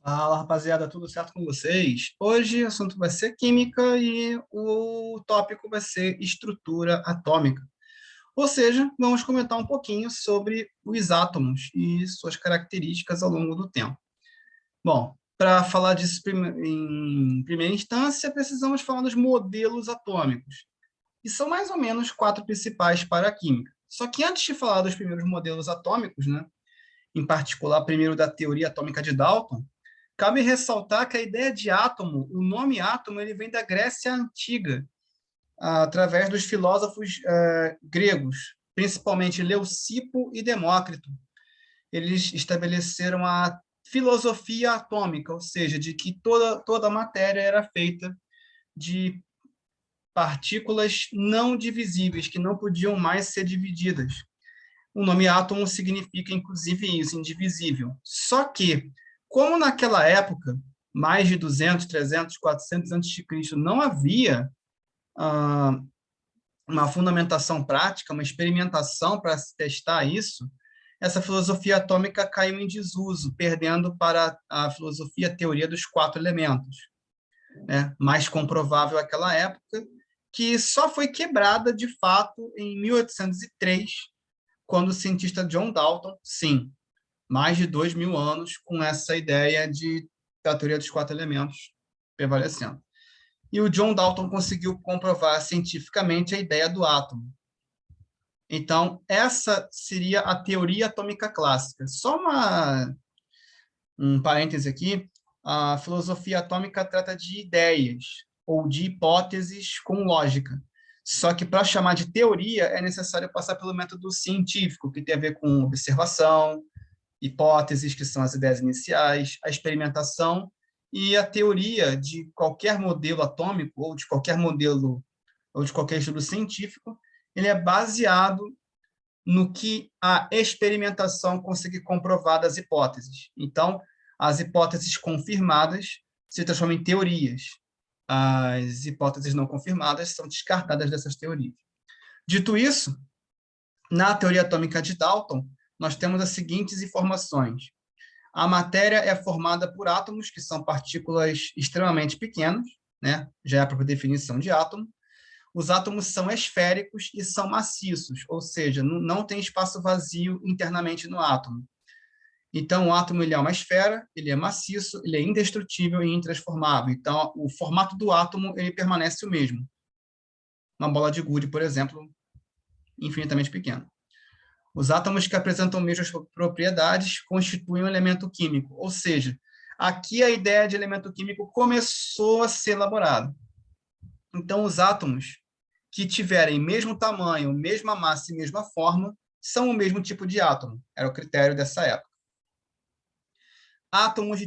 Fala, rapaziada, tudo certo com vocês? Hoje o assunto vai ser química e o tópico vai ser estrutura atômica. Ou seja, vamos comentar um pouquinho sobre os átomos e suas características ao longo do tempo. Bom, para falar disso em primeira instância, precisamos falar dos modelos atômicos, e são mais ou menos quatro principais para a química. Só que antes de falar dos primeiros modelos atômicos, né, em particular, primeiro da teoria atômica de Dalton, cabe ressaltar que a ideia de átomo, o nome átomo, ele vem da Grécia Antiga, através dos filósofos gregos, principalmente Leucipo e Demócrito. Eles estabeleceram a filosofia atômica, ou seja, de que toda a matéria era feita de partículas não divisíveis, que não podiam mais ser divididas. O nome átomo significa, inclusive, isso, indivisível. Só que, como naquela época, mais de 200, 300, 400 antes de Cristo, não havia ah, uma fundamentação prática, uma experimentação para se testar isso, essa filosofia atômica caiu em desuso, perdendo para a filosofia a teoria dos quatro elementos, né? Mais comprovável naquela época, que só foi quebrada, de fato, em 1803, quando o cientista John Dalton, sim, mais de 2.000 anos com essa ideia da teoria dos quatro elementos prevalecendo. E o John Dalton conseguiu comprovar cientificamente a ideia do átomo. Então, essa seria a teoria atômica clássica. Só um parêntese aqui, a filosofia atômica trata de ideias ou de hipóteses com lógica. Só que para chamar de teoria é necessário passar pelo método científico, que tem a ver com observação, hipóteses, que são as ideias iniciais, a experimentação e a teoria de qualquer modelo atômico ou de qualquer modelo ou de qualquer estudo científico, ele é baseado no que a experimentação conseguir comprovar das hipóteses. Então, as hipóteses confirmadas se transformam em teorias. As hipóteses não confirmadas são descartadas dessas teorias. Dito isso, na teoria atômica de Dalton, nós temos as seguintes informações. A matéria é formada por átomos, que são partículas extremamente pequenas, né? Já é a própria definição de átomo. Os átomos são esféricos e são maciços, ou seja, não tem espaço vazio internamente no átomo. Então, o átomo ele é uma esfera, ele é maciço, ele é indestrutível e intransformável. Então, o formato do átomo ele permanece o mesmo. Uma bola de gude, por exemplo, infinitamente pequena. Os átomos que apresentam mesmas propriedades constituem um elemento químico, ou seja, aqui a ideia de elemento químico começou a ser elaborada. Então, os átomos que tiverem mesmo tamanho, mesma massa e mesma forma são o mesmo tipo de átomo. Era o critério dessa época. Átomos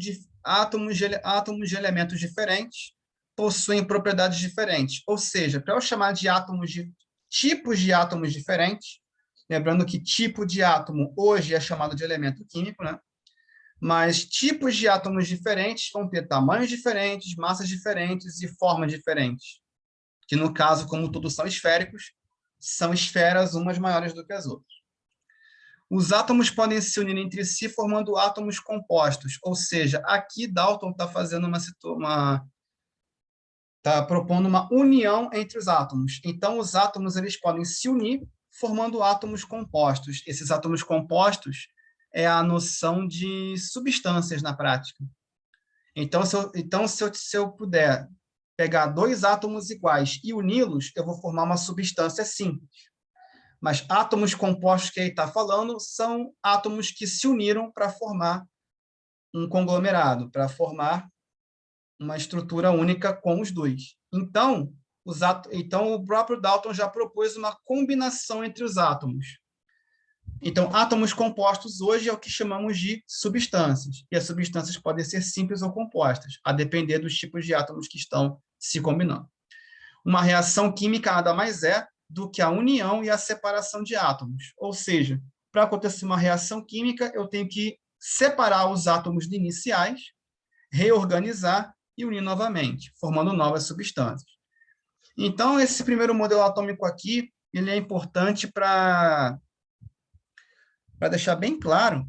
de elementos diferentes possuem propriedades diferentes, ou seja, para eu chamar de átomos de tipos de átomos diferentes, lembrando que tipo de átomo hoje é chamado de elemento químico, né? Mas tipos de átomos diferentes vão ter tamanhos diferentes, massas diferentes e formas diferentes. Que no caso, como todos são esféricos, são esferas umas maiores do que as outras. Os átomos podem se unir entre si formando átomos compostos, ou seja, aqui Dalton está fazendo está propondo uma união entre os átomos. Então, os átomos eles podem se unir formando átomos compostos. Esses átomos compostos é a noção de substâncias na prática. Então, se eu puder pegar dois átomos iguais e uni-los, eu vou formar uma substância simples. Mas átomos compostos que ele está falando são átomos que se uniram para formar um conglomerado, para formar uma estrutura única com os dois. Então, o próprio Dalton já propôs uma combinação entre os átomos. Então, átomos compostos hoje é o que chamamos de substâncias. E as substâncias podem ser simples ou compostas, a depender dos tipos de átomos que estão se combinando. Uma reação química nada mais é do que a união e a separação de átomos. Ou seja, para acontecer uma reação química, eu tenho que separar os átomos iniciais, reorganizar e unir novamente, formando novas substâncias. Então, esse primeiro modelo atômico aqui, ele é importante para deixar bem claro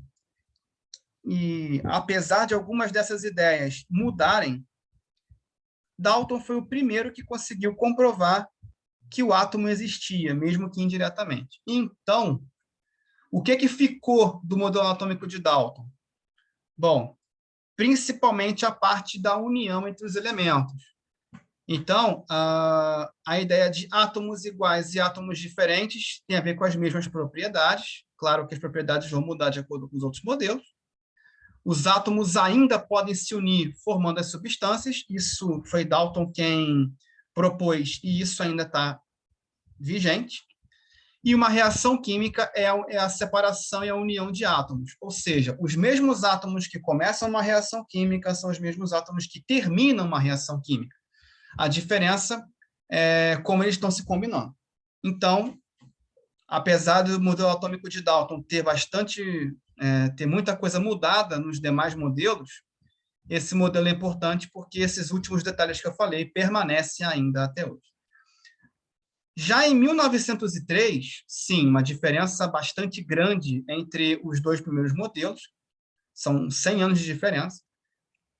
e apesar de algumas dessas ideias mudarem, Dalton foi o primeiro que conseguiu comprovar que o átomo existia, mesmo que indiretamente. Então, o que ficou do modelo atômico de Dalton? Bom, principalmente a parte da união entre os elementos. Então, a ideia de átomos iguais e átomos diferentes tem a ver com as mesmas propriedades. Claro que as propriedades vão mudar de acordo com os outros modelos. Os átomos ainda podem se unir formando as substâncias. Isso foi Dalton quem propôs, e isso ainda está vigente. E uma reação química é a separação e a união de átomos. Ou seja, os mesmos átomos que começam uma reação química são os mesmos átomos que terminam uma reação química. A diferença é como eles estão se combinando. Então, apesar do modelo atômico de Dalton ter muita coisa mudada nos demais modelos, esse modelo é importante porque esses últimos detalhes que eu falei permanecem ainda até hoje. Já em 1903, sim, uma diferença bastante grande entre os dois primeiros modelos, são 100 anos de diferença.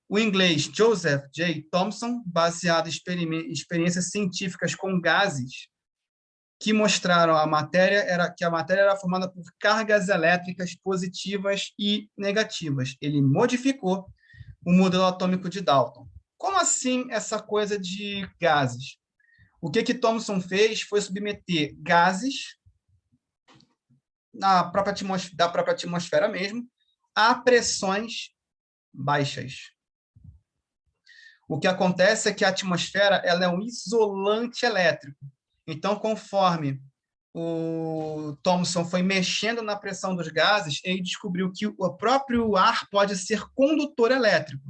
O inglês Joseph J. Thomson, baseado em experiências científicas com gases, que mostraram que a matéria era formada por cargas elétricas positivas e negativas. Ele modificou o modelo atômico de Dalton. Como assim essa coisa de gases? O que Thomson fez foi submeter gases da própria atmosfera mesmo a pressões baixas. O que acontece é que a atmosfera ela é um isolante elétrico. Então, conforme o Thomson foi mexendo na pressão dos gases, ele descobriu que o próprio ar pode ser condutor elétrico,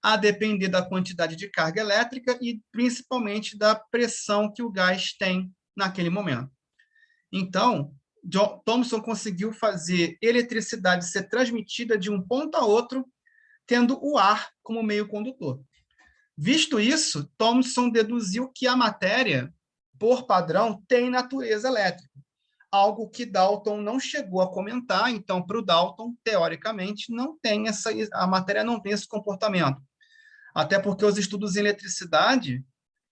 a depender da quantidade de carga elétrica e principalmente da pressão que o gás tem naquele momento. Então, Thomson conseguiu fazer eletricidade ser transmitida de um ponto a outro, tendo o ar como meio condutor. Visto isso, Thomson deduziu que a matéria, por padrão, tem natureza elétrica, algo que Dalton não chegou a comentar. Então, para o Dalton, teoricamente, a matéria não tem esse comportamento. Até porque os estudos em eletricidade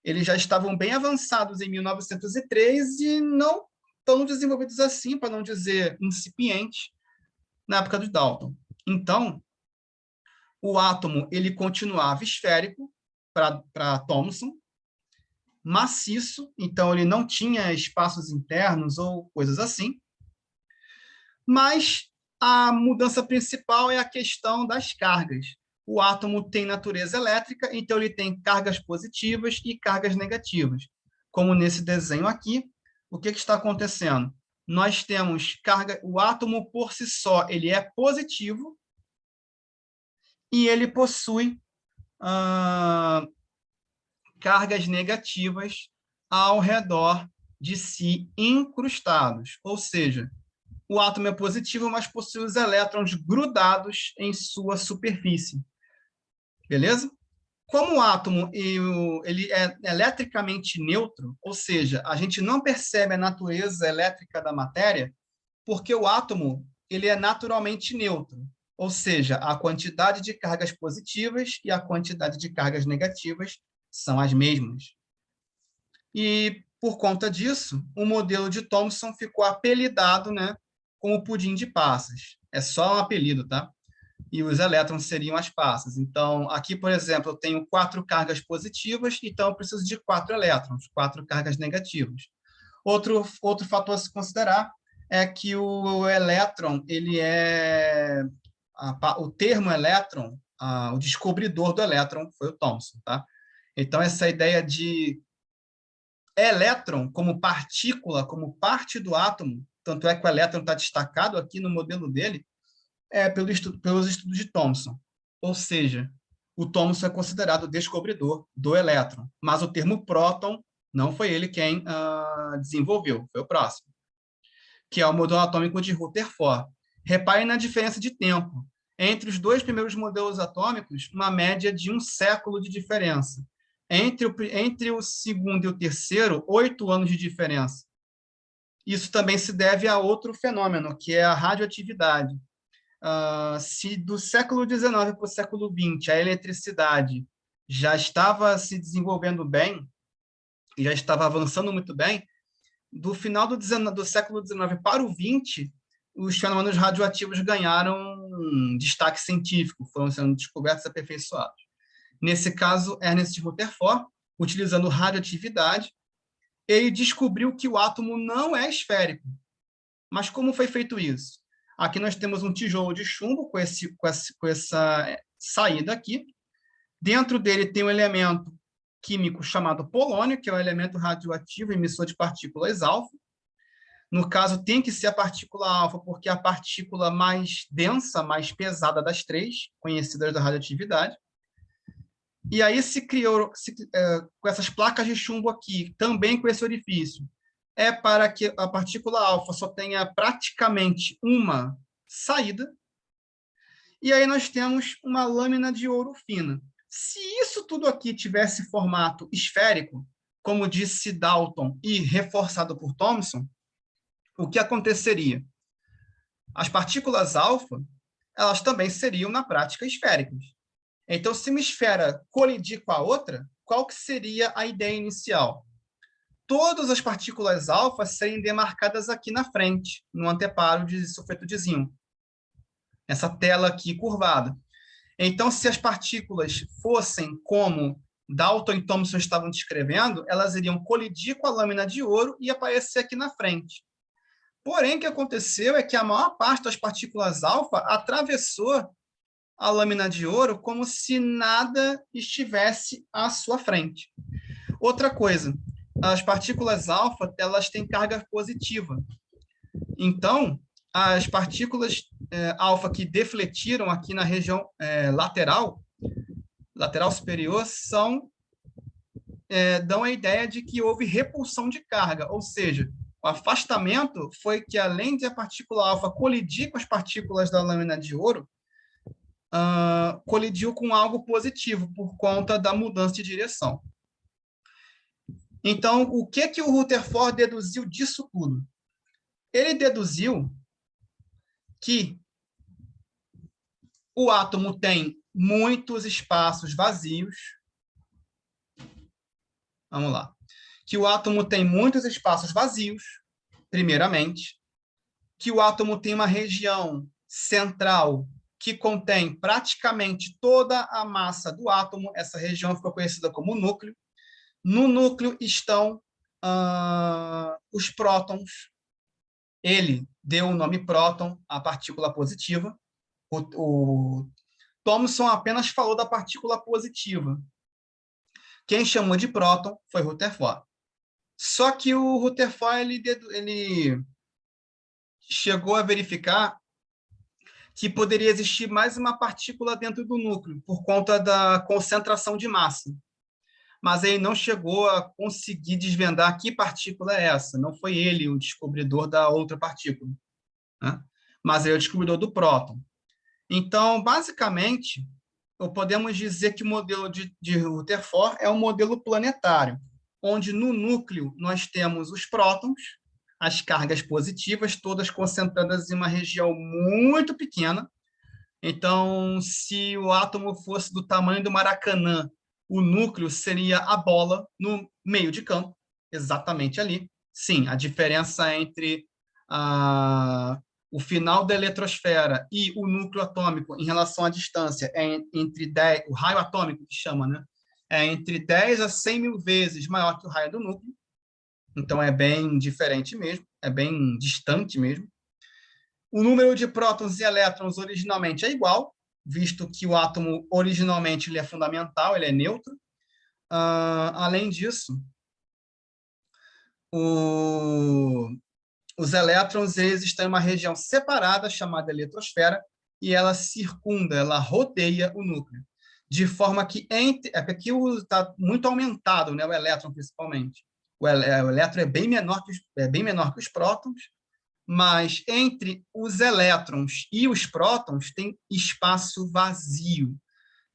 eles já estavam bem avançados em 1903 e não tão desenvolvidos assim, para não dizer incipientes, na época do Dalton. Então, o átomo ele continuava esférico para Thomson, maciço, então ele não tinha espaços internos ou coisas assim, mas a mudança principal é a questão das cargas. O átomo tem natureza elétrica, então ele tem cargas positivas e cargas negativas. Como nesse desenho aqui, o que está acontecendo? Nós temos o átomo por si só, ele é positivo e ele possui cargas negativas ao redor de si incrustados. Ou seja, o átomo é positivo, mas possui os elétrons grudados em sua superfície. Beleza? Como o átomo ele é eletricamente neutro, ou seja, a gente não percebe a natureza elétrica da matéria, porque o átomo ele é naturalmente neutro, ou seja, a quantidade de cargas positivas e a quantidade de cargas negativas são as mesmas. E, por conta disso, o modelo de Thomson ficou apelidado, né, com o pudim de passas. É só um apelido, tá? E os elétrons seriam as passas. Então, aqui, por exemplo, eu tenho 4 cargas positivas, então eu preciso de 4 elétrons, 4 cargas negativas. Outro fator a se considerar é que o elétron, o termo elétron, o descobridor do elétron foi o Thomson, tá? Então, essa ideia de elétron como partícula, como parte do átomo, tanto é que o elétron está destacado aqui no modelo dele, pelos estudos de Thomson. Ou seja, o Thomson é considerado o descobridor do elétron, mas o termo próton não foi ele quem desenvolveu, foi o próximo, que é o modelo atômico de Rutherford. Repare na diferença de tempo. Entre os dois primeiros modelos atômicos, uma média de 1 século de diferença. Entre o segundo e o terceiro, 8 anos de diferença. Isso também se deve a outro fenômeno, que é a radioatividade. Se do século XIX para o século XX a eletricidade já estava se desenvolvendo bem, e já estava avançando muito bem, do final do século XIX para o XX, os fenômenos radioativos ganharam um destaque científico, foram sendo descobertos e aperfeiçoados. Nesse caso, Ernest Rutherford, utilizando radioatividade, ele descobriu que o átomo não é esférico. Mas como foi feito isso? Aqui nós temos um tijolo de chumbo com essa saída aqui. Dentro dele tem um elemento químico chamado polônio, que é um elemento radioativo emissor de partículas alfa. No caso, tem que ser a partícula alfa, porque é a partícula mais densa, mais pesada das três, conhecidas da radioatividade. E aí se criou, com essas placas de chumbo aqui, também com esse orifício, é para que a partícula alfa só tenha praticamente uma saída. E aí nós temos uma lâmina de ouro fina. Se isso tudo aqui tivesse formato esférico, como disse Dalton e reforçado por Thomson, o que aconteceria? As partículas alfa, elas também seriam, na prática, esféricas. Então, se uma esfera colidir com a outra, qual que seria a ideia inicial? Todas as partículas alfa serem demarcadas aqui na frente, no anteparo de sulfeto de zinco. Essa tela aqui curvada. Então, se as partículas fossem como Dalton e Thomson estavam descrevendo, elas iriam colidir com a lâmina de ouro e aparecer aqui na frente. Porém, o que aconteceu é que a maior parte das partículas alfa atravessou a lâmina de ouro como se nada estivesse à sua frente. Outra coisa, as partículas alfa, elas têm carga positiva. Então, as partículas alfa que defletiram aqui na região lateral superior, dão a ideia de que houve repulsão de carga, ou seja, o afastamento foi que, além de a partícula alfa colidir com as partículas da lâmina de ouro, colidiu com algo positivo por conta da mudança de direção. Então, o que o Rutherford deduziu disso tudo? Ele deduziu que o átomo tem muitos espaços vazios. Vamos lá. Que o átomo tem muitos espaços vazios, primeiramente. Que o átomo tem uma região central que contém praticamente toda a massa do átomo. Essa região ficou conhecida como núcleo. No núcleo estão os prótons. Ele deu o nome próton à partícula positiva. O Thomson apenas falou da partícula positiva. Quem chamou de próton foi Rutherford. Só que o Rutherford ele chegou a verificar que poderia existir mais uma partícula dentro do núcleo, por conta da concentração de massa. Mas ele não chegou a conseguir desvendar que partícula é essa. Não foi ele o descobridor da outra partícula, né? Mas ele é o descobridor do próton. Então, basicamente, podemos dizer que o modelo de Rutherford é um modelo planetário, onde no núcleo nós temos os prótons, as cargas positivas, todas concentradas em uma região muito pequena. Então, se o átomo fosse do tamanho do Maracanã, o núcleo seria a bola no meio de campo, exatamente ali. Sim, a diferença entre o final da eletrosfera e o núcleo atômico em relação à distância é entre 10, o raio atômico que chama, né? É entre 10 a 100 mil vezes maior que o raio do núcleo. Então, é bem diferente mesmo, é bem distante mesmo. O número de prótons e elétrons originalmente é igual, visto que o átomo originalmente ele é fundamental, ele é neutro. Além disso, os elétrons eles estão em uma região separada, chamada eletrosfera, e ela circunda, ela rodeia o núcleo. De forma que, aqui está muito aumentado, né, o elétron principalmente. O elétron é bem menor que os prótons, mas entre os elétrons e os prótons tem espaço vazio.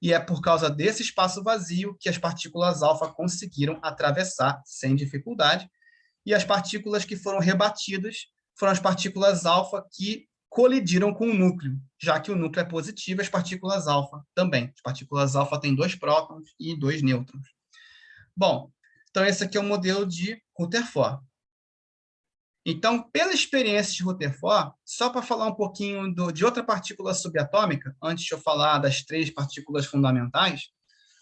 E é por causa desse espaço vazio que as partículas alfa conseguiram atravessar sem dificuldade, e as partículas que foram rebatidas foram as partículas alfa que colidiram com o núcleo, já que o núcleo é positivo, as partículas alfa também. As partículas alfa têm 2 prótons e 2 nêutrons. Bom, então esse aqui é o modelo de Rutherford. Então, pela experiência de Rutherford, só para falar um pouquinho de outra partícula subatômica, antes de eu falar das 3 partículas fundamentais,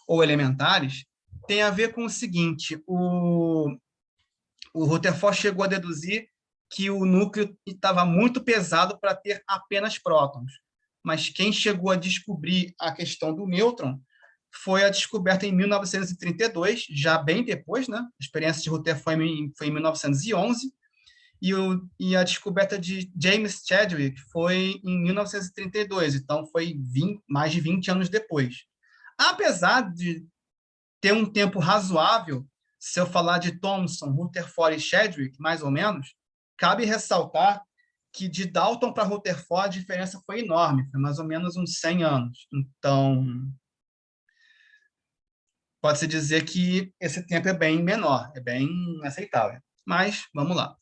ou elementares, tem a ver com o seguinte, o Rutherford chegou a deduzir que o núcleo estava muito pesado para ter apenas prótons, mas quem chegou a descobrir a questão do nêutron foi a descoberta em 1932, já bem depois, né? A experiência de Rutherford foi em 1911, e a descoberta de James Chadwick foi em 1932, então foi mais de 20 anos depois. Apesar de ter um tempo razoável, se eu falar de Thomson, Rutherford e Chadwick, mais ou menos, cabe ressaltar que de Dalton para Rutherford a diferença foi enorme, foi mais ou menos uns 100 anos. Então, pode-se dizer que esse tempo é bem menor, é bem aceitável. Mas, vamos lá.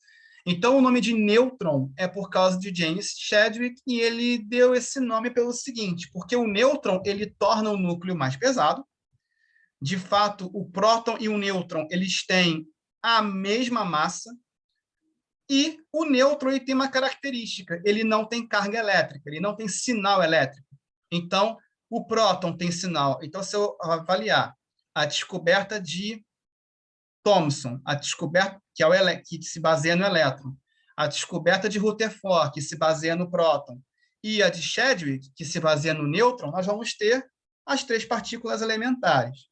Então, o nome de nêutron é por causa de James Chadwick, e ele deu esse nome pelo seguinte, porque o nêutron ele torna o núcleo mais pesado. De fato, o próton e o nêutron eles têm a mesma massa, e o nêutron ele tem uma característica, ele não tem carga elétrica, ele não tem sinal elétrico. Então, o próton tem sinal. Então, se eu avaliar a descoberta de Thomson, a descoberta que se baseia no elétron, a descoberta de Rutherford, que se baseia no próton, e a de Chadwick, que se baseia no nêutron, nós vamos ter as 3 partículas elementares.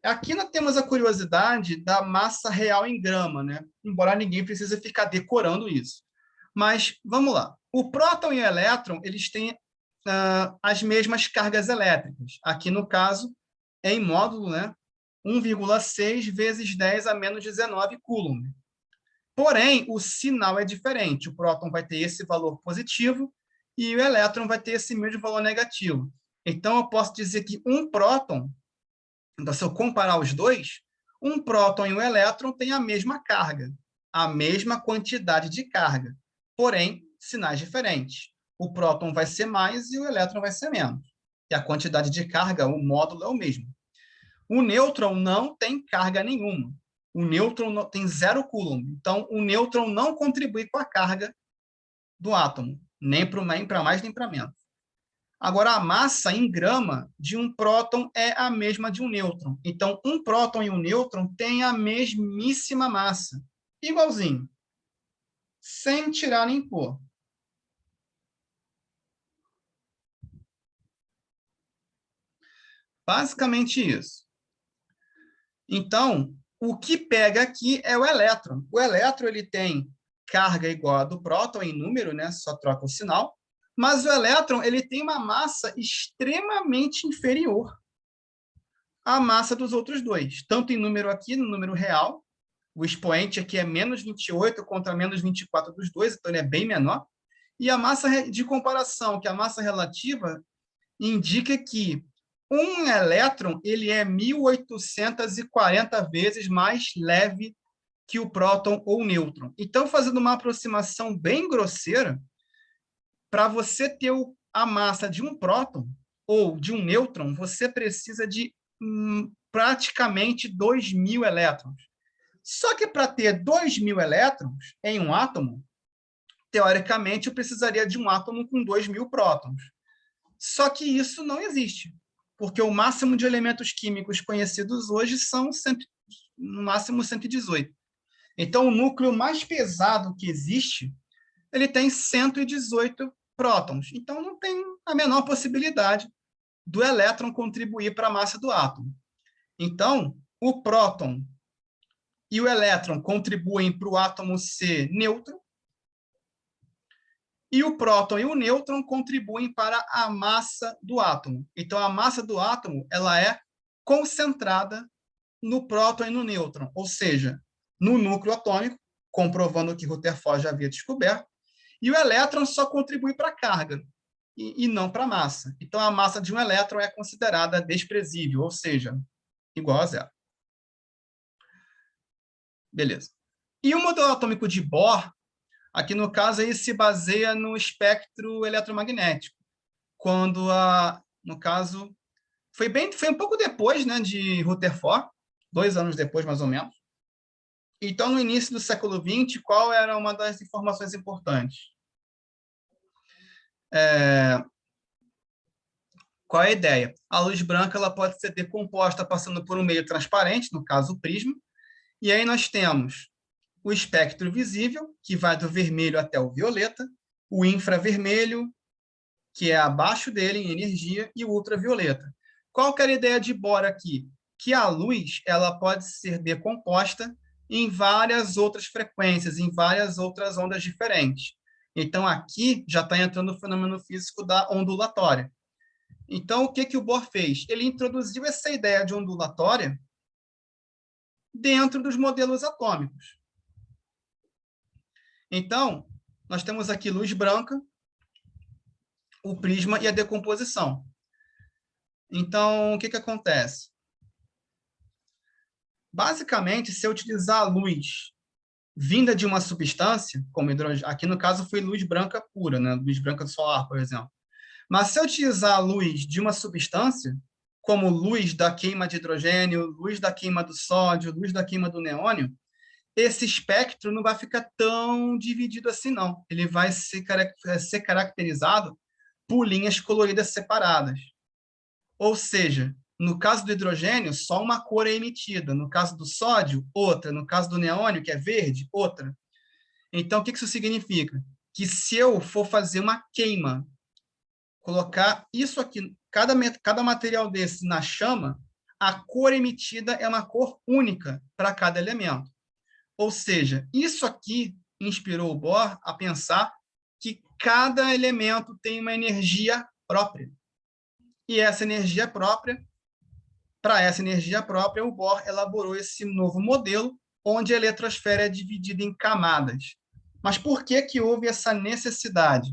Aqui nós temos a curiosidade da massa real em grama, né? Embora ninguém precise ficar decorando isso. Mas, vamos lá. O próton e o elétron, eles têm as mesmas cargas elétricas. Aqui, no caso, é em módulo, né? 1,6 vezes 10 a menos 19 coulomb. Porém, o sinal é diferente. O próton vai ter esse valor positivo e o elétron vai ter esse mesmo valor negativo. Então, eu posso dizer que um próton, então, se eu comparar os dois, um próton e um elétron têm a mesma carga, a mesma quantidade de carga, porém, sinais diferentes. O próton vai ser mais e o elétron vai ser menos. E a quantidade de carga, o módulo é o mesmo. O nêutron não tem carga nenhuma. O nêutron tem 0 coulomb. Então, o nêutron não contribui com a carga do átomo, nem para mais nem para menos. Agora, a massa em grama de um próton é a mesma de um nêutron. Então, um próton e um nêutron têm a mesmíssima massa, igualzinho, sem tirar nem pôr. Basicamente isso. Então, o que pega aqui é o elétron. O elétron ele tem carga igual a do próton em número, né? Só troca o sinal. Mas o elétron ele tem uma massa extremamente inferior à massa dos outros dois, tanto em número aqui, no número real. O expoente aqui é menos 28 contra menos 24 dos dois, então ele é bem menor. E a massa de comparação, que é a massa relativa, indica que um elétron ele é 1.840 vezes mais leve que o próton ou o nêutron. Então, fazendo uma aproximação bem grosseira, para você ter a massa de um próton ou de um nêutron, você precisa de praticamente 2.000 elétrons. Só que para ter 2.000 elétrons em um átomo, teoricamente, eu precisaria de um átomo com 2.000 prótons. Só que isso não existe, porque o máximo de elementos químicos conhecidos hoje são no máximo 118. Então, o núcleo mais pesado que existe, ele tem 118 prótons. Então, não tem a menor possibilidade do elétron contribuir para a massa do átomo. Então, o próton e o elétron contribuem para o átomo ser neutro, e o próton e o nêutron contribuem para a massa do átomo. Então, a massa do átomo ela é concentrada no próton e no nêutron, ou seja, no núcleo atômico, comprovando o que Rutherford já havia descoberto, e o elétron só contribui para a carga, e não para a massa. Então, a massa de um elétron é considerada desprezível, ou seja, igual a zero. Beleza. E o modelo atômico de Bohr, Aqui, no caso, aí se baseia no espectro eletromagnético, quando, no caso, foi um pouco depois, né, de Rutherford, 2 anos depois, mais ou menos. Então, no início do século XX, qual era uma das informações importantes? Qual é a ideia? A luz branca ela pode ser decomposta passando por um meio transparente, no caso o prisma, e aí nós temos o espectro visível, que vai do vermelho até o violeta, o infravermelho, que é abaixo dele em energia, e o ultravioleta. Qual que era a ideia de Bohr aqui? Que a luz ela pode ser decomposta em várias outras frequências, em várias outras ondas diferentes. Então, aqui já está entrando o fenômeno físico da ondulatória. Então, o que, que o Bohr fez? Ele introduziu essa ideia de ondulatória dentro dos modelos atômicos. Então, nós temos aqui luz branca, o prisma e a decomposição. Então, o que, que acontece? Basicamente, se eu utilizar a luz vinda de uma substância, como hidrogênio, aqui no caso foi luz branca pura, né? Luz branca do solar, por exemplo. Mas se eu utilizar a luz de uma substância, como luz da queima de hidrogênio, luz da queima do sódio, luz da queima do neônio, esse espectro não vai ficar tão dividido assim, não. Ele vai ser caracterizado por linhas coloridas separadas. Ou seja, no caso do hidrogênio, só uma cor é emitida. No caso do sódio, outra. No caso do neônio, que é verde, outra. Então, o que isso significa? Que se eu for fazer uma queima, colocar isso aqui, cada material desse na chama, a cor emitida é uma cor única para cada elemento. Ou seja, isso aqui inspirou o Bohr a pensar que cada elemento tem uma energia própria. E essa energia própria, para essa energia própria, o Bohr elaborou esse novo modelo, onde a eletrosfera é dividida em camadas. Mas por que que houve essa necessidade?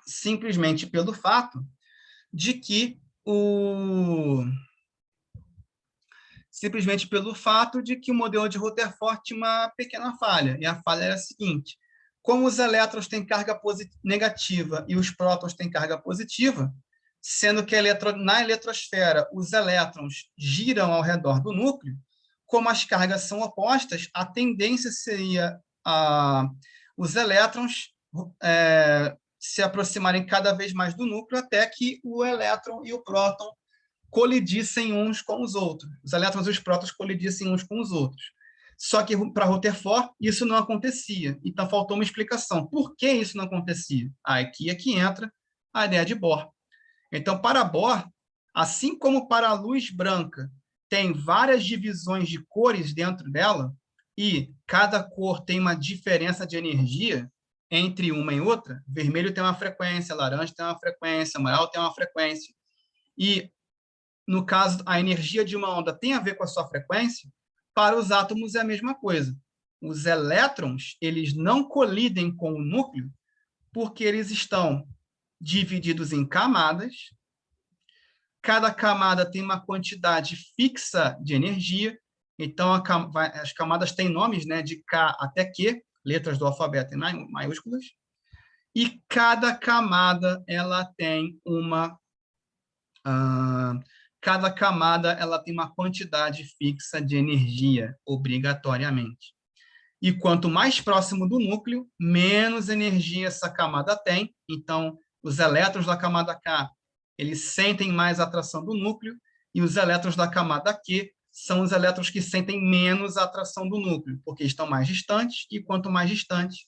Simplesmente pelo fato de que o modelo de Rutherford tinha uma pequena falha, e a falha era a seguinte: como os elétrons têm carga negativa e os prótons têm carga positiva, sendo que na eletrosfera os elétrons giram ao redor do núcleo, como as cargas são opostas, a tendência seria os elétrons se aproximarem cada vez mais do núcleo até que o elétron e o próton colidissem uns com os outros. Os elétrons e os prótons colidissem uns com os outros. Só que, para Rutherford, isso não acontecia. Então, faltou uma explicação. Por que isso não acontecia? Aqui é que entra a ideia de Bohr. Então, para Bohr, assim como para a luz branca tem várias divisões de cores dentro dela, e cada cor tem uma diferença de energia entre uma e outra, vermelho tem uma frequência, laranja tem uma frequência, amarelo tem uma frequência, e, no caso, a energia de uma onda tem a ver com a sua frequência, para os átomos é a mesma coisa. Os elétrons, eles não colidem com o núcleo porque eles estão divididos em camadas. Cada camada tem uma quantidade fixa de energia, então as camadas têm nomes, né, de K até Q, letras do alfabeto em maiúsculas, e cada camada ela tem uma quantidade fixa de energia, obrigatoriamente. E quanto mais próximo do núcleo, menos energia essa camada tem. Então, os elétrons da camada K, eles sentem mais a atração do núcleo, e os elétrons da camada Q são os elétrons que sentem menos a atração do núcleo, porque estão mais distantes, e quanto mais distante,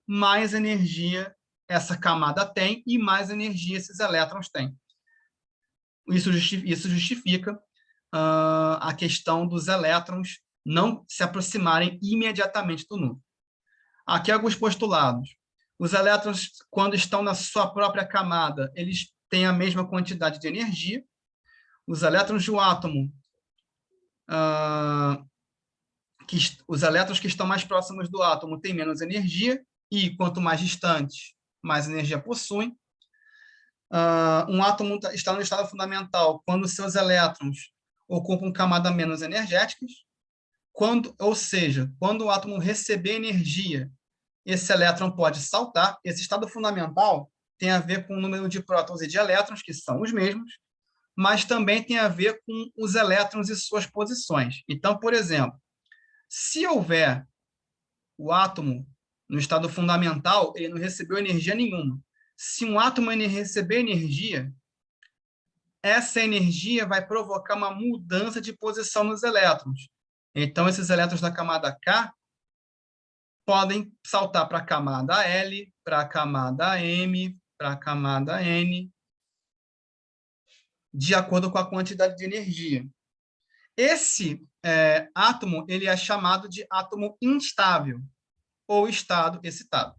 mais energia essa camada tem e mais energia esses elétrons têm. Isso justifica a questão dos elétrons não se aproximarem imediatamente do núcleo. Aqui alguns postulados. Os elétrons, quando estão na sua própria camada, eles têm a mesma quantidade de energia. Os elétrons de um átomo, os elétrons que estão mais próximos do átomo têm menos energia, e quanto mais distantes, mais energia possuem. Um átomo está no estado fundamental quando seus elétrons ocupam camadas menos energéticas, ou seja, quando o átomo receber energia esse elétron pode saltar. Esse estado fundamental tem a ver com o número de prótons e de elétrons, que são os mesmos, mas também tem a ver com os elétrons e suas posições. Então, por exemplo, se houver o átomo no estado fundamental, ele não recebeu energia nenhuma. Se um átomo receber energia, essa energia vai provocar uma mudança de posição nos elétrons. Então, esses elétrons da camada K podem saltar para a camada L, para a camada M, para a camada N, de acordo com a quantidade de energia. Esse átomo ele é chamado de átomo instável, ou estado excitado.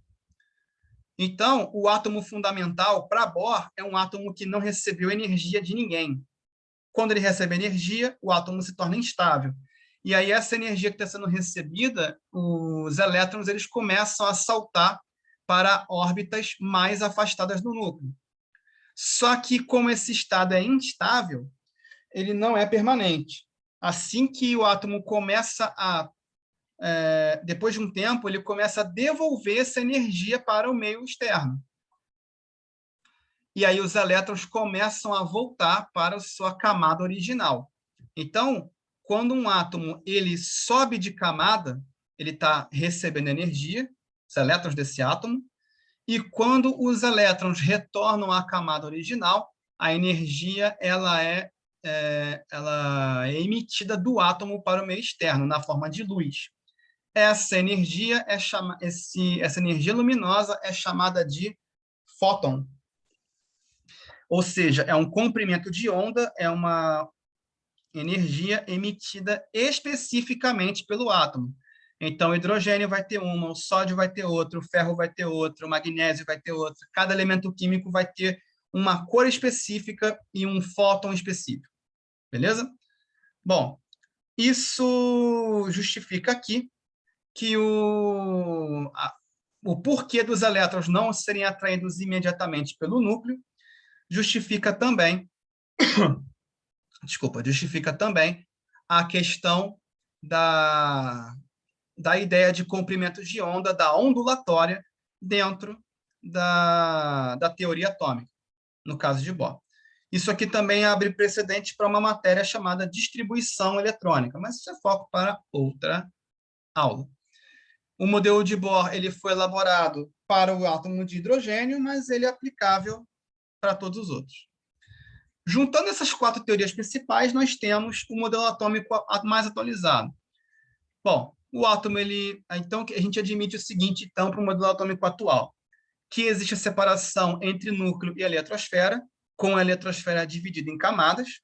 Então, o átomo fundamental, para Bohr, é um átomo que não recebeu energia de ninguém. Quando ele recebe energia, o átomo se torna instável. E aí, essa energia que está sendo recebida, os elétrons eles começam a saltar para órbitas mais afastadas do núcleo. Só que, como esse estado é instável, ele não é permanente. Assim que o átomo começa a depois de um tempo, ele começa a devolver essa energia para o meio externo. E aí os elétrons começam a voltar para a sua camada original. Então, quando um átomo ele sobe de camada, ele está recebendo energia, os elétrons desse átomo, e quando os elétrons retornam à camada original, a energia ela é emitida do átomo para o meio externo, na forma de luz. Essa energia essa energia luminosa é chamada de fóton. Ou seja, é um comprimento de onda, é uma energia emitida especificamente pelo átomo. Então, o hidrogênio vai ter uma, o sódio vai ter outra, o ferro vai ter outra, o magnésio vai ter outra. Cada elemento químico vai ter uma cor específica e um fóton específico. Beleza? Bom, isso justifica aqui que o porquê dos elétrons não serem atraídos imediatamente pelo núcleo justifica também, justifica também a questão da ideia de comprimento de onda, da ondulatória, dentro da teoria atômica, no caso de Bohr. Isso aqui também abre precedente para uma matéria chamada distribuição eletrônica, mas isso é foco para outra aula. O modelo de Bohr ele foi elaborado para o átomo de hidrogênio, mas ele é aplicável para todos os outros. Juntando essas 4 teorias principais, nós temos o modelo atômico mais atualizado. Bom, o átomo, então, a gente admite o seguinte, então, para o modelo atômico atual, que existe a separação entre núcleo e eletrosfera, com a eletrosfera dividida em camadas.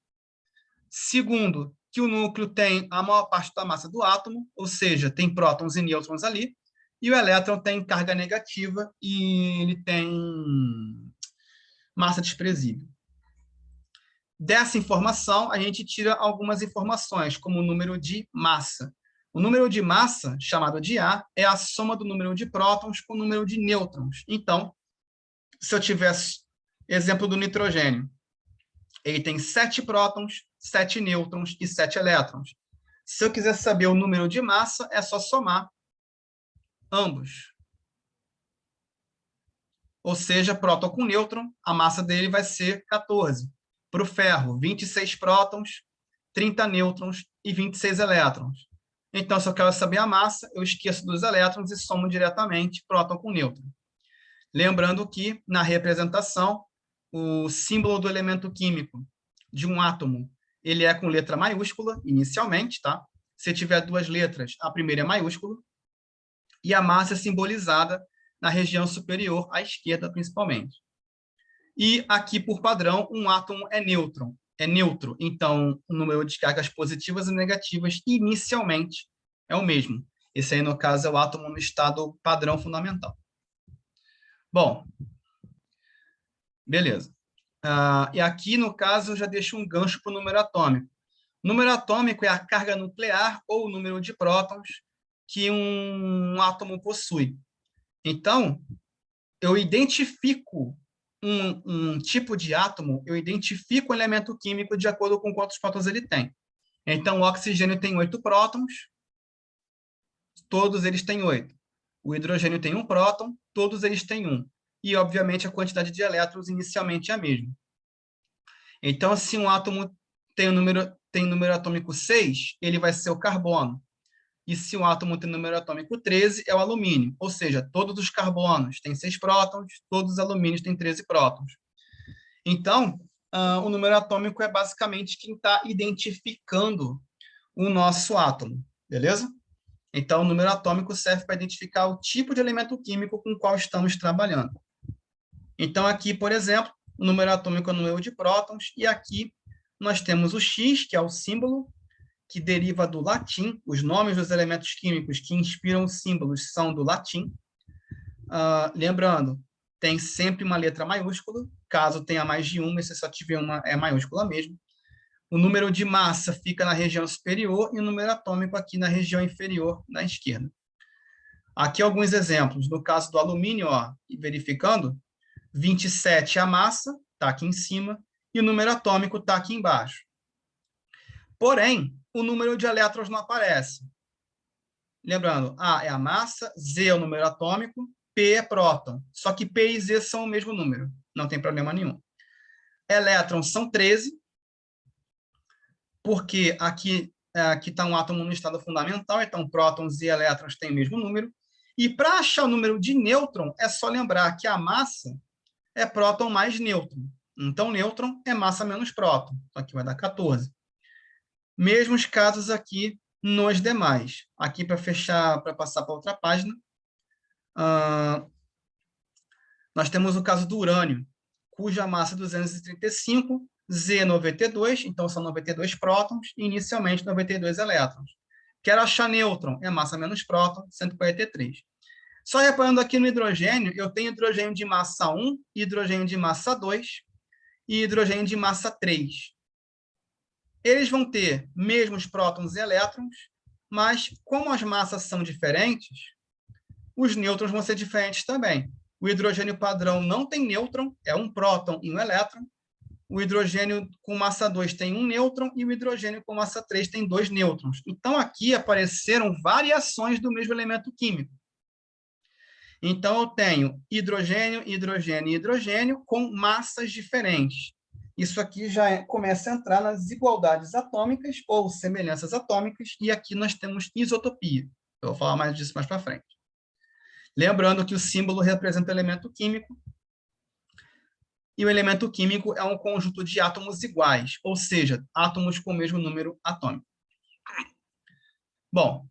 Segundo, que o núcleo tem a maior parte da massa do átomo, ou seja, tem prótons e nêutrons ali, e o elétron tem carga negativa e ele tem massa desprezível. Dessa informação, a gente tira algumas informações, como o número de massa. O número de massa, chamado de A, é a soma do número de prótons com o número de nêutrons. Então, se eu tivesse exemplo do nitrogênio, ele tem 7 prótons, 7 nêutrons e 7 elétrons. Se eu quiser saber o número de massa, é só somar ambos. Ou seja, próton com nêutron, a massa dele vai ser 14. Para o ferro, 26 prótons, 30 nêutrons e 26 elétrons. Então, se eu quero saber a massa, eu esqueço dos elétrons e somo diretamente próton com nêutron. Lembrando que, na representação, o símbolo do elemento químico de um átomo, ele é com letra maiúscula, inicialmente, tá? Se tiver 2 letras, a primeira é maiúscula, e a massa é simbolizada na região superior, à esquerda, principalmente. E aqui, por padrão, um átomo é neutro. Então, o número de cargas positivas e negativas, inicialmente, é o mesmo. Esse aí, no caso, é o átomo no estado padrão fundamental. Bom, beleza. E aqui, no caso, eu já deixo um gancho para o número atômico. O número atômico é a carga nuclear ou o número de prótons que um átomo possui. Então, eu identifico um tipo de átomo, eu identifico um elemento químico de acordo com quantos prótons ele tem. Então, o oxigênio tem 8 prótons, todos eles têm 8. O hidrogênio tem um próton, todos eles têm um. E, obviamente, a quantidade de elétrons inicialmente é a mesma. Então, se um átomo tem número atômico 6, ele vai ser o carbono. E se um átomo tem número atômico 13, é o alumínio. Ou seja, todos os carbonos têm 6 prótons, todos os alumínios têm 13 prótons. Então, o número atômico é basicamente quem está identificando o nosso átomo, beleza? Então, o número atômico serve para identificar o tipo de elemento químico com o qual estamos trabalhando. Então, aqui, por exemplo, o número atômico é o número de prótons, e aqui nós temos o X, que é o símbolo, que deriva do latim. Os nomes dos elementos químicos que inspiram os símbolos são do latim. Lembrando, tem sempre uma letra maiúscula. Caso tenha mais de uma, se só tiver uma, é maiúscula mesmo. O número de massa fica na região superior e o número atômico aqui na região inferior, na esquerda. Aqui alguns exemplos. No caso do alumínio, ó, verificando, 27 é a massa, está aqui em cima, e o número atômico está aqui embaixo. Porém, o número de elétrons não aparece. Lembrando, A é a massa, Z é o número atômico, P é próton. Só que P e Z são o mesmo número, não tem problema nenhum. Elétrons são 13, porque aqui está um átomo no estado fundamental, então prótons e elétrons têm o mesmo número. E para achar o número de nêutron, é só lembrar que a massa é próton mais nêutron. Então, nêutron é massa menos próton. Então, aqui vai dar 14. Mesmos casos aqui nos demais. Aqui, para fechar, para passar para outra página, nós temos o caso do urânio, cuja massa é 235, Z 92, então são 92 prótons, e inicialmente 92 elétrons. Quero achar nêutron, é massa menos próton, 143. Só reparando aqui no hidrogênio, eu tenho hidrogênio de massa 1, hidrogênio de massa 2 e hidrogênio de massa 3. Eles vão ter mesmos prótons e elétrons, mas como as massas são diferentes, os nêutrons vão ser diferentes também. O hidrogênio padrão não tem nêutron, é um próton e um elétron. O hidrogênio com massa 2 tem um nêutron e o hidrogênio com massa 3 tem 2 nêutrons. Então, aqui apareceram variações do mesmo elemento químico. Então, eu tenho hidrogênio, hidrogênio e hidrogênio com massas diferentes. Isso aqui já começa a entrar nas desigualdades atômicas ou semelhanças atômicas, e aqui nós temos isotopia. Eu vou falar mais disso mais para frente. Lembrando que o símbolo representa o elemento químico, e o elemento químico é um conjunto de átomos iguais, ou seja, átomos com o mesmo número atômico. Bom,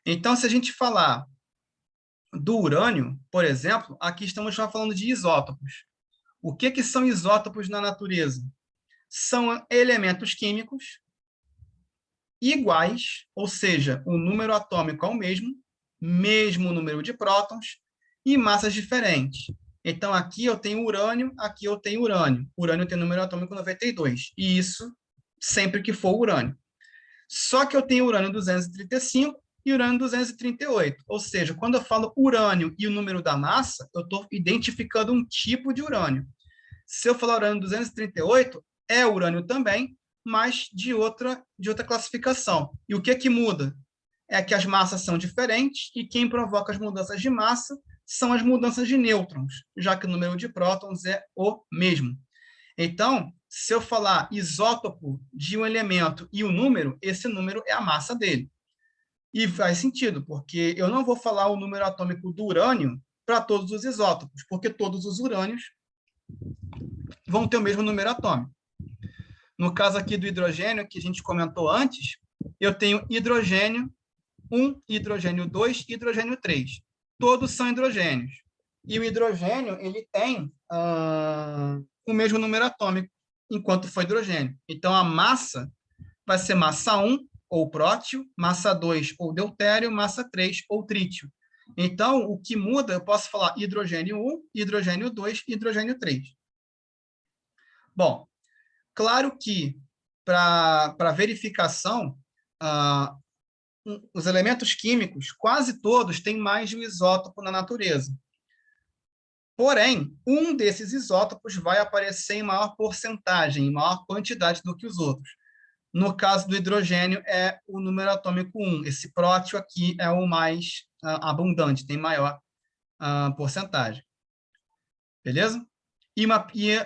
então, se a gente falar do urânio, por exemplo, aqui estamos já falando de isótopos. O que são isótopos na natureza? São elementos químicos iguais, ou seja, o número atômico é o mesmo número de prótons e massas diferentes. Então, aqui eu tenho urânio, aqui eu tenho urânio. Urânio tem número atômico 92, e isso sempre que for urânio. Só que eu tenho urânio 235 e urânio 238. Ou seja, quando eu falo urânio e o número da massa, eu estou identificando um tipo de urânio. Se eu falar urânio 238, é urânio também, mas de outra classificação. E o que muda? É que as massas são diferentes e quem provoca as mudanças de massa são as mudanças de nêutrons, já que o número de prótons é o mesmo. Então, se eu falar isótopo de um elemento e o número, esse número é a massa dele. E faz sentido, porque eu não vou falar o número atômico do urânio para todos os isótopos, porque todos os urânios vão ter o mesmo número atômico. No caso aqui do hidrogênio, que a gente comentou antes, eu tenho hidrogênio 1, hidrogênio 2 e hidrogênio 3. Todos são hidrogênios. E o hidrogênio ele tem o mesmo número atômico, enquanto for hidrogênio. Então, a massa vai ser massa 1, ou prótio, massa 2, ou deutério, massa 3, ou trítio. Então, o que muda, eu posso falar hidrogênio 1, hidrogênio 2 e hidrogênio 3. Bom, claro que, para verificação, os elementos químicos, quase todos, têm mais de um isótopo na natureza. Porém, um desses isótopos vai aparecer em maior porcentagem, em maior quantidade do que os outros. No caso do hidrogênio, é o número atômico 1. Esse prótio aqui é o mais abundante, tem maior porcentagem. Beleza? E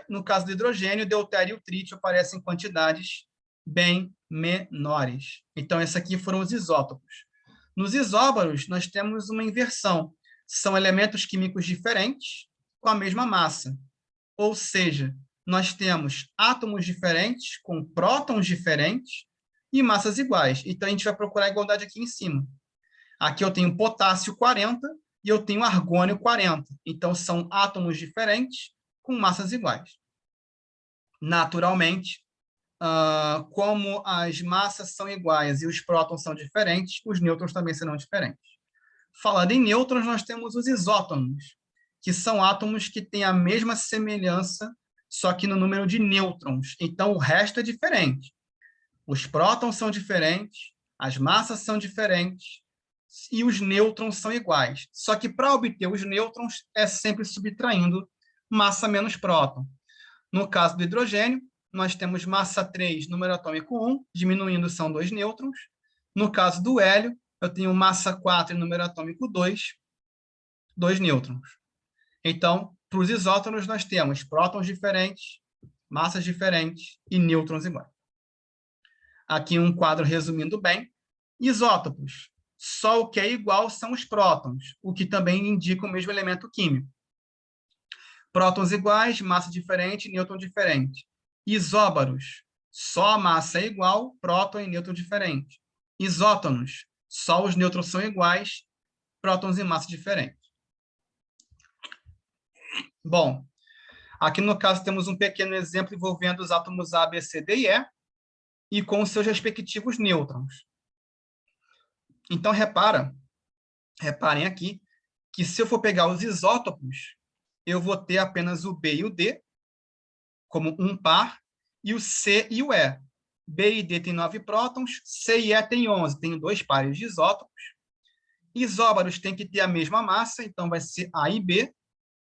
no caso do hidrogênio, deutério e o trítio aparecem em quantidades bem menores. Então, esses aqui foram os isótopos. Nos isóbaros, nós temos uma inversão. São elementos químicos diferentes com a mesma massa. Ou seja, nós temos átomos diferentes com prótons diferentes e massas iguais. Então, a gente vai procurar a igualdade aqui em cima. Aqui eu tenho potássio 40 e eu tenho argônio 40. Então, são átomos diferentes com massas iguais. Naturalmente, como as massas são iguais e os prótons são diferentes, os nêutrons também serão diferentes. Falando em nêutrons, nós temos os isótons, que são átomos que têm a mesma semelhança, só que no número de nêutrons. Então, o resto é diferente. Os prótons são diferentes, as massas são diferentes, e os nêutrons são iguais. Só que para obter os nêutrons é sempre subtraindo massa menos próton. No caso do hidrogênio, nós temos massa 3, número atômico 1, diminuindo são 2 nêutrons. No caso do hélio, eu tenho massa 4 e número atômico 2, 2 nêutrons. Então, para os isótonos, nós temos prótons diferentes, massas diferentes e nêutrons iguais. Aqui um quadro resumindo bem. Isótopos. Só o que é igual são os prótons, o que também indica o mesmo elemento químico. Prótons iguais, massa diferente, nêutron diferente. Isóbaros. Só a massa é igual, próton e nêutron diferente. Isótonos. Só os nêutrons são iguais, prótons e massa diferente. Bom, aqui no caso temos um pequeno exemplo envolvendo os átomos A, B, C, D e E e com seus respectivos nêutrons. Então, reparem aqui, que se eu for pegar os isótopos, eu vou ter apenas o B e o D como um par, e o C e o E. B e D tem 9 prótons, C e E tem 11, tenho 2 pares de isótopos. Isóbaros têm que ter a mesma massa, então vai ser A e B,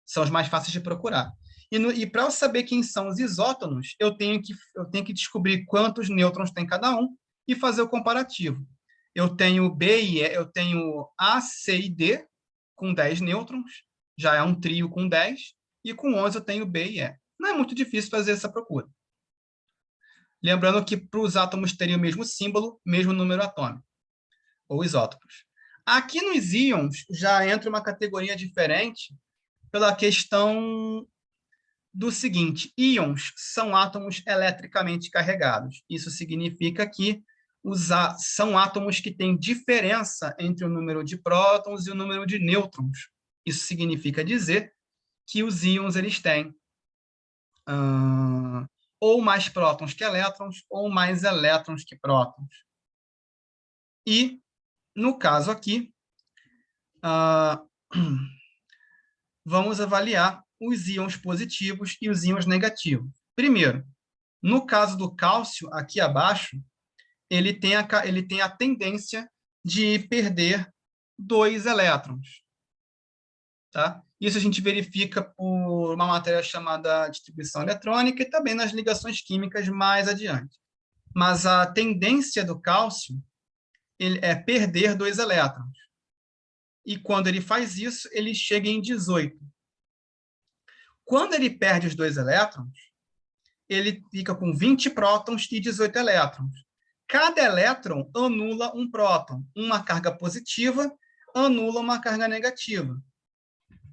são os mais fáceis de procurar. E para eu saber quem são os isótonos, eu tenho que descobrir quantos nêutrons tem cada um e fazer o comparativo. Eu tenho B e E, eu tenho A, C e D com 10 nêutrons, já é um trio com 10, e com 11 eu tenho B e E. Não é muito difícil fazer essa procura. Lembrando que para os átomos terem o mesmo símbolo, mesmo número atômico, ou isótopos. Aqui nos íons já entra uma categoria diferente pela questão do seguinte: íons são átomos eletricamente carregados. Isso significa que são átomos que têm diferença entre o número de prótons e o número de nêutrons. Isso significa dizer que os íons eles têm ou mais prótons que elétrons, ou mais elétrons que prótons. E, no caso aqui, vamos avaliar os íons positivos e os íons negativos. Primeiro, no caso do cálcio, aqui abaixo, ele tem a tendência de perder 2 elétrons. Tá? Isso a gente verifica por uma matéria chamada distribuição eletrônica e também nas ligações químicas mais adiante. Mas a tendência do cálcio é perder 2 elétrons. E quando ele faz isso, ele chega em 18. Quando ele perde os 2 elétrons, ele fica com 20 prótons e 18 elétrons. Cada elétron anula um próton. Uma carga positiva anula uma carga negativa.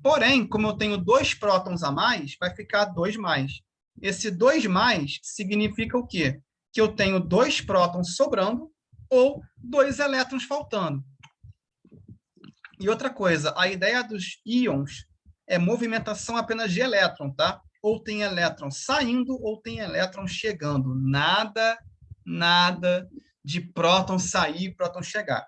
Porém, como eu tenho 2 prótons a mais, vai ficar 2 mais. Esse 2 mais significa o quê? Que eu tenho 2 prótons sobrando ou 2 elétrons faltando. E outra coisa, a ideia dos íons é movimentação apenas de elétron, tá? Ou tem elétron saindo ou tem elétron chegando. Nada de próton sair e próton chegar.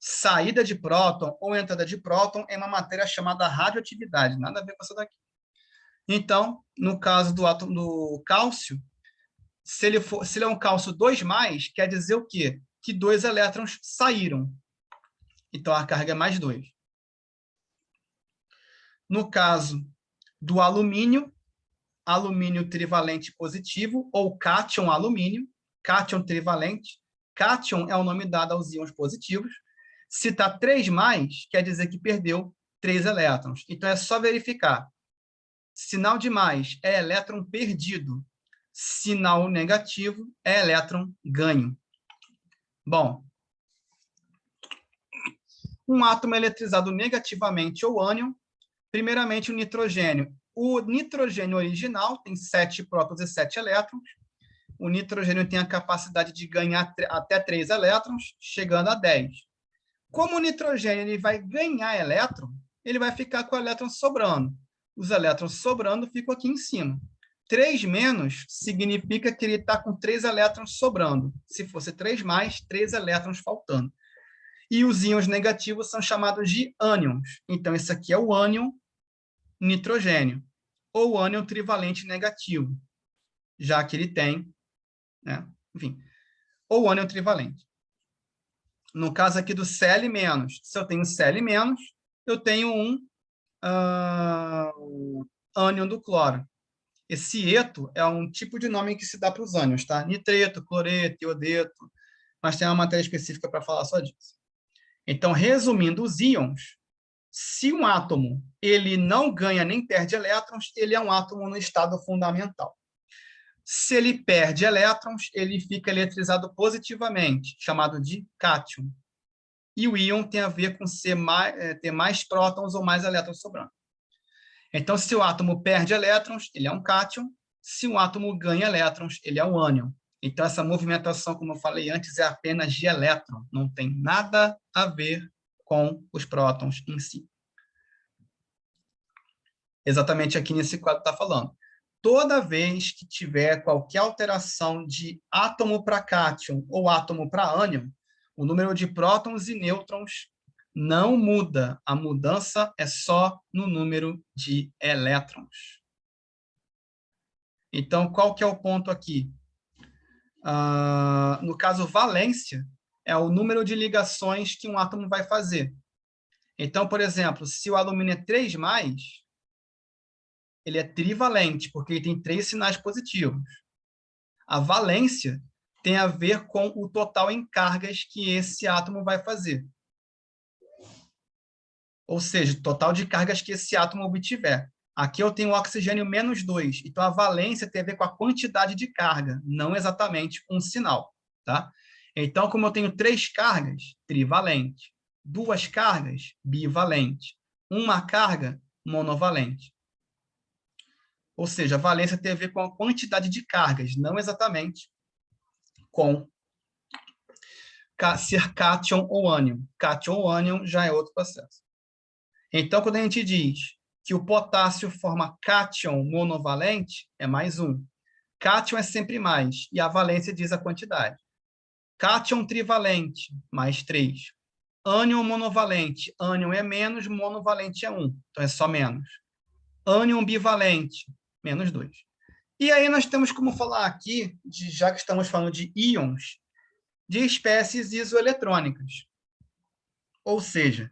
Saída de próton ou entrada de próton é uma matéria chamada radioatividade, nada a ver com essa daqui. Então, no caso do átomo do cálcio, se ele é um cálcio 2+, quer dizer o quê? Que 2 elétrons saíram. Então, a carga é mais 2. No caso do alumínio, alumínio trivalente positivo ou cátion alumínio, cátion trivalente. Cátion é o nome dado aos íons positivos. Se está 3 mais, quer dizer que perdeu 3 elétrons. Então, é só verificar. Sinal de mais é elétron perdido. Sinal negativo é elétron ganho. Bom, um átomo eletrizado negativamente ou ânion, primeiramente o nitrogênio. O nitrogênio original tem 7 prótons e 7 elétrons. O nitrogênio tem a capacidade de ganhar até 3 elétrons, chegando a 10. Como o nitrogênio ele vai ganhar elétron, ele vai ficar com o elétron sobrando. Os elétrons sobrando ficam aqui em cima. 3 menos significa que ele está com 3 elétrons sobrando. Se fosse 3 mais, 3 elétrons faltando. E os íons negativos são chamados de ânions. Então, esse aqui é o ânion nitrogênio, ou ânion trivalente negativo, já que ele tem, né? Enfim, ou ânion trivalente. No caso aqui do Cl-, se eu tenho Cl-, eu tenho um ânion do cloro. Esse eto é um tipo de nome que se dá para os ânions, tá? Nitreto, cloreto, iodeto, mas tem uma matéria específica para falar só disso. Então, resumindo os íons, se um átomo ele não ganha nem perde elétrons, ele é um átomo no estado fundamental. Se ele perde elétrons, ele fica eletrizado positivamente, chamado de cátion. E o íon tem a ver com ter mais prótons ou mais elétrons sobrando. Então, se o átomo perde elétrons, ele é um cátion. Se o átomo ganha elétrons, ele é um ânion. Então, essa movimentação, como eu falei antes, é apenas de elétron. Não tem nada a ver com os prótons em si. Exatamente aqui nesse quadro está falando. Toda vez que tiver qualquer alteração de átomo para cátion ou átomo para ânion, o número de prótons e nêutrons não muda. A mudança é só no número de elétrons. Então, qual que é o ponto aqui? No caso, valência é o número de ligações que um átomo vai fazer. Então, por exemplo, se o alumínio é 3+, ele é trivalente, porque ele tem 3 sinais positivos. A valência tem a ver com o total em cargas que esse átomo vai fazer. Ou seja, o total de cargas que esse átomo obtiver. Aqui eu tenho o oxigênio -2, então a valência tem a ver com a quantidade de carga, não exatamente um sinal. Tá? Então, como eu tenho 3 cargas, trivalente. 2 cargas, bivalente. 1 carga, monovalente. Ou seja, a valência tem a ver com a quantidade de cargas, não exatamente com ser cátion ou ânion. Cátion ou ânion já é outro processo. Então, quando a gente diz que o potássio forma cátion monovalente, é +1. Cátion é sempre mais, e a valência diz a quantidade. Cátion trivalente, +3. Ânion monovalente, ânion é menos, monovalente é 1, então é só menos. Ânion bivalente, -2. E aí nós temos como falar aqui, já que estamos falando de íons, de espécies isoeletrônicas. Ou seja,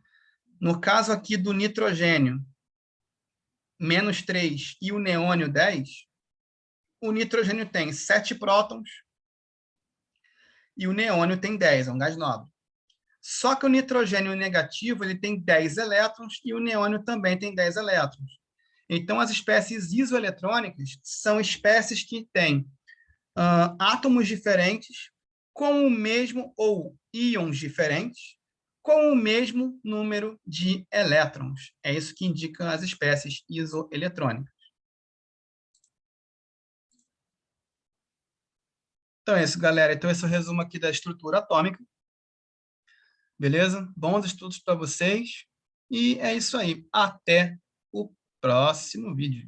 no caso aqui do nitrogênio, -3 e o neônio 10, o nitrogênio tem 7 prótons e o neônio tem 10, é um gás nobre. Só que o nitrogênio negativo ele tem 10 elétrons e o neônio também tem 10 elétrons. Então, as espécies isoeletrônicas são espécies que têm átomos diferentes com o mesmo, ou íons diferentes, com o mesmo número de elétrons. É isso que indicam as espécies isoeletrônicas. Então é isso, galera. Então esse é o resumo aqui da estrutura atômica. Beleza? Bons estudos para vocês. E é isso aí. Até o próximo vídeo.